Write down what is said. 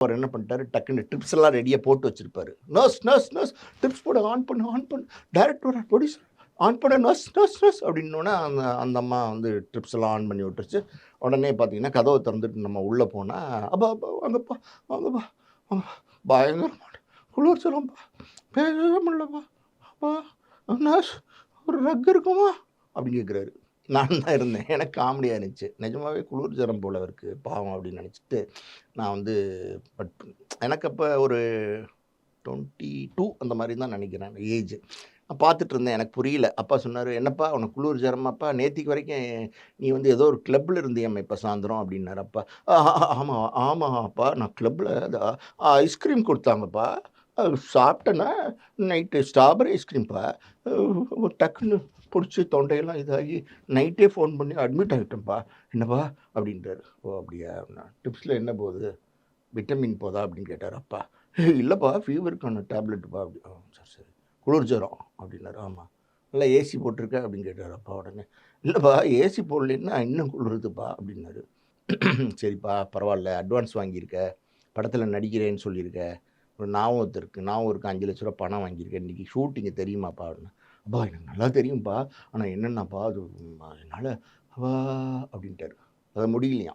அவர் என்ன பண்ணிட்டாரு, டக்குன்னு ட்ரிப்ஸ் எல்லாம் ரெடியா போட்டு வச்சிருப்பாரு. நர்ஸ் நர்ஸ் நர்ஸ் ட்ரிப்ஸ் போட ஆன் பண்ணு ஆன் பண்ணு. டைரக்டர் ப்ரொடியூசர் ஆன் பண்ண நர்ஸ் நர்ஸ் நர்ஸ் அப்படின்னோடனே அந்த அந்த அம்மா வந்து ட்ரிப்ஸ் எல்லாம் ஆன் பண்ணி விட்டுருச்சு. உடனே பார்த்தீங்கன்னா கதவை திறந்துட்டு நம்ம உள்ளே போனால் அப்பா அப்பா வாங்கப்பா வாங்கப்பா வாங்க. பயங்கரமான குளிர்ச்சலம்ப்பா பேசவே முடியலப்பா அப்பா நர்ஸ் ஒரு ரக் இருக்குமா அப்படின்னு கேட்குறாரு. நான் தான் இருந்தேன். எனக்கு காமெடியாக இருந்துச்சு. நிஜமாவே குளிர் ஜுரம் போல இருக்கு பாவம் அப்படின்னு நினச்சிட்டு நான் வந்து பட் எனக்கு அப்போ ஒரு 22 அந்த மாதிரி தான் நினைக்கிறேன் ஏஜ். நான் பார்த்துட்டு இருந்தேன். எனக்கு புரியல. அப்பா சொன்னாரு, "என்னப்பா உனக்கு குளிர் ஜுரமாப்பா? நேத்திக்கு வரைக்கும் நீ வந்து ஏதோ ஒரு கிளப்ல இருந்தியாமே இப்ப சாயந்தரம்" அப்படின்னாரு அப்பா. ஆமா ஆமாப்பா நான் கிளப்ல ஐஸ்கிரீம் குடுத்தாங்கப்பா. அது சாப்பிட்டேன்னா நைட்டு ஸ்ட்ராபெர்ரி ஐஸ்கிரீம்ப்பா. டக்குன்னு புடிச்சு தொண்டையெல்லாம் இதாகி நைட்டே ஃபோன் பண்ணி அட்மிட் ஆகிட்டேன்ப்பா. என்னப்பா அப்படின்றாரு. ஓ அப்படியா? டிப்ஸ்ல என்ன போகுது? விட்டமின் போதா அப்படின்னு கேட்டார் அப்பா. இல்லைப்பா ஃபீவருக்கான டேப்லெட்டுப்பா அப்படி. சரி சரி. குளிர் ஜுரம் அப்படின்னாரு. ஆமாம். நல்லா ஏசி போட்டிருக்க அப்படின்னு கேட்டார் அப்பா உடனே. இல்லைப்பா ஏசி போடலைன்னா இன்னும் குளிருதுப்பா அப்படின்னாரு. சரிப்பா பரவாயில்ல அட்வான்ஸ் வாங்கியிருக்க, படத்தில் நடிக்கிறேன்னு சொல்லியிருக்க, ஒரு ஞாபகத்து இருக்குது ஞாபகம் இருக்குது, 5,00,000 பணம் வாங்கியிருக்கேன், இன்றைக்கி ஷூட்டிங்கு தெரியுமாப்பா அப்படின்னு. அப்பா எனக்கு நல்லா தெரியும்ப்பா, ஆனால் என்னென்னாப்பா அது என்னால் அப்பா அப்படின்ட்டாரு. அதை முடியலையாம்.